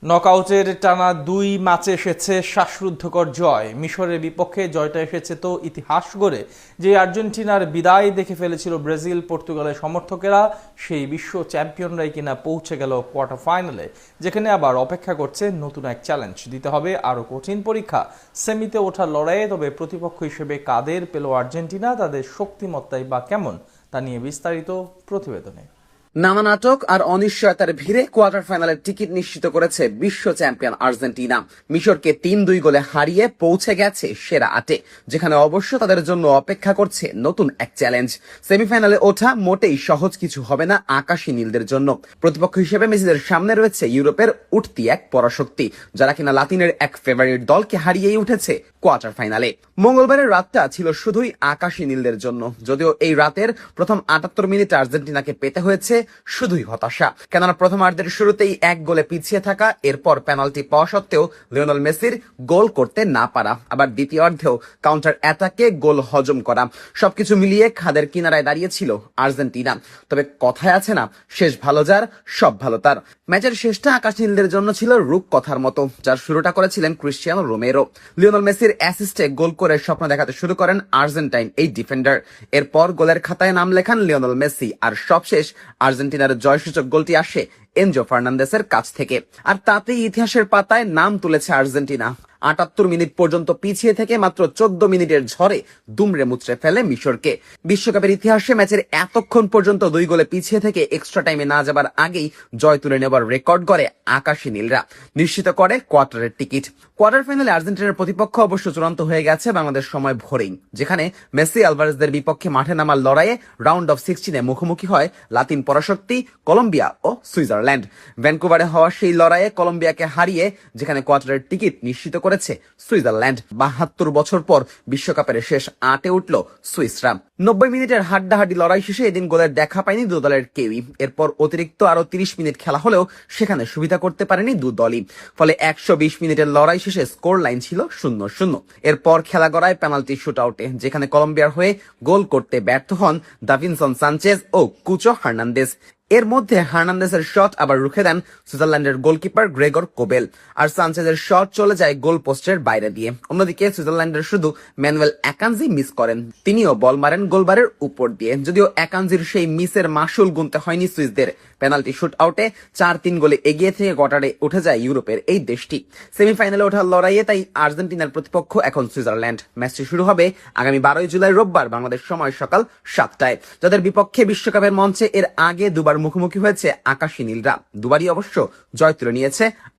নকআউটের টানা 2 ম্যাচে এসেছে শ্বাসরুদ্ধকর জয়। মিশরের বিপক্ষে জয়টা এসেছে তো ইতিহাস গড়ে। যে আর্জেন্টিনার বিদায় দেখে ফেলেছিল ব্রাজিল পর্তুগালের সমর্থকেরা, সেই বিশ্ব চ্যাম্পিয়নরাই কিনা পৌঁছে গেল কোয়ার্টার ফাইনালে, যেখানে আবার অপেক্ষা করছে নতুন এক চ্যালেঞ্জ। দিতে হবে আরও কঠিন পরীক্ষা সেমিতে ওঠার লড়াইয়ে। তবে প্রতিপক্ষ হিসেবে কাদের পেল আর্জেন্টিনা, তাদের শক্তিমত্তাই বা কেমন, তা নিয়ে বিস্তারিত প্রতিবেদনে। নানা নাটক আর অনিশ্চয়তার ভিড়ে কোয়ার্টার ফাইনালের টিকিট নিশ্চিত করেছে বিশ্ব চ্যাম্পিয়ন আর্জেন্টিনা। মিশরকে 3-2 গোলে হারিয়ে পৌঁছে গেছে সেরা 8-এ, যেখানে অবশ্য তাদের জন্য অপেক্ষা করছে নতুন এক চ্যালেঞ্জ। সেমিফাইনালে ওঠা মোটেই সহজ কিছু হবে না আকাশী নীলদের জন্য। প্রতিপক্ষ হিসেবে মেসিদের সামনে রয়েছে ইউরোপের উঠতি এক পরাশক্তি, যারা কিনা লাতিনের এক ফেভারিট দলকে হারিয়েই উঠেছে কোয়ার্টার ফাইনালে। মঙ্গলবারের রাতটা ছিল শুধুই আকাশী নীলদের জন্য, যদিও এই রাতের প্রথম 78 মিনিট আর্জেন্টিনাকে পেতে হয়েছে শুধুই হতাশা। কেননা প্রথমার্ধের শুরুতেই 1 গোলে পিছিয়ে থাকা, এরপর পেনাল্টি পাওয়া সত্ত্বেও লিওনেল মেসির গোল করতে না পারা, আবার দ্বিতীয়ার্ধেও কাউন্টার অ্যাটাকে গোল হজম করা, সবকিছু মিলিয়ে খাদের কিনারায় দাঁড়িয়েছিল আর্জেন্টিনা। তবে কথায় আছে না, শেষ ভালো যার সব ভালো তার। ম্যাচের শেষটা আকাশী নীলদের জন্য ছিল রূপকথার মতো, যার শুরুটা করেছিলেন ক্রিস্টিয়ানো রোমেরো। লিওনেল মেসির অ্যাসিস্টে গোল করে স্বপ্ন দেখাতে শুরু করেন আর্জেন্টাইন এই ডিফেন্ডার। এরপর গোলের খাতায় নাম লেখান লিওনেল মেসি, আর সবশেষ আর্জেন্টিনার জয়সূচক গোলটি আসে এনজো ফার্নান্দেসের কাছ থেকে। আর তাতেই ইতিহাসের পাতায় নাম তুলেছে আর্জেন্টিনা। 78 মিনিট পর্যন্ত পিছিয়ে থেকে মাত্র 14 মিনিটের ঝড়ে দুমড়ে মুচড়ে ফেলে মিশরকে। বিশ্বকাপের ইতিহাসে ম্যাচের এতক্ষণ পর্যন্ত 2 গোলে পিছিয়ে থেকে এক্সট্রা টাইমে না যাবার আগেই জয় তুলে নেবার রেকর্ড করে আকাশী নীলরা, নিশ্চিত করে কোয়ার্টারের টিকিট। কোয়ার্টার ফাইনালে আর্জেন্টিনার প্রতিপক্ষ অবশ্য চূড়ান্ত হয়ে গেছে বাংলাদেশ সময় ভোরেই, যেখানে মেসি আলভারেজদের বিপক্ষে মাঠে নামার লড়াইয়ে রাউন্ড অফ 16 মুখোমুখি হয় লাতিন পরাশক্তি কলম্বিয়া ও সুইজারল্যান্ড। ভ্যানকুভারে হওয়া সেই লড়াইয়ে কলম্বিয়াকে হারিয়ে যেখানে কোয়ার্টারের টিকিট নিশ্চিত করেছে সুইজারল্যান্ড। 72 বছর পর বিশ্বকাপের শেষ 8-এ উঠল সুইসরা। 90 মিনিটের হাড্ডাহাড্ডি লড়াই শেষে এদিন গোলের দেখা পায়নি দু দলের কেউই। এরপর অতিরিক্ত আরো 30 মিনিট খেলা হলেও সেখানে সুবিধা করতে পারেনি দু দলই। ফলে 120 মিনিটের লড়াই শেষে স্কোর লাইন ছিল 0-0। এরপর খেলা গড়ায় পেনাল্টি শুট আউটে, যেখানে কলম্বিয়ার হয়ে গোল করতে ব্যর্থ হন দাভিনসন সানচেজ ও কুচো হার্নান্দেজ। এর মধ্যে হার্নান্দেসের শট আবার রুখে দেন সুইজারল্যান্ডের গোলকিপার গ্রেগর কোবেল, আর সানচেজের শট চলে যায় গোল পোস্টের বাইরে দিয়ে। অন্যদিকে সুইজারল্যান্ডের শুধু ম্যানুয়েল একানজি মিস করেন, তিনিও বল মারেন গোলবারের উপর দিয়ে। যদিও একানজির সেই মিসের মাসুল গুনতে হয়নি সুইসদের। পেনাল্টি শুট আউটে 4-3 গোলে এগিয়ে থেকে কোয়ার্টারে উঠে যায় ইউরোপের এই দেশটি। সেমিফাইনালে ওঠার লড়াইয়ে তাই আর্জেন্টিনার প্রতিপক্ষ এখন সুইজারল্যান্ড। ম্যাচটি শুরু হবে আগামী 12 জুলাই রোববার বাংলাদেশ সময় সকাল 7টায়। যাদের বিপক্ষে বিশ্বকাপের মঞ্চে এর আগে দুবার মুখোমুখি হয়েছে আকাশী নীলরা, দুবারই অবশ্য জয় তুলে নিয়েছে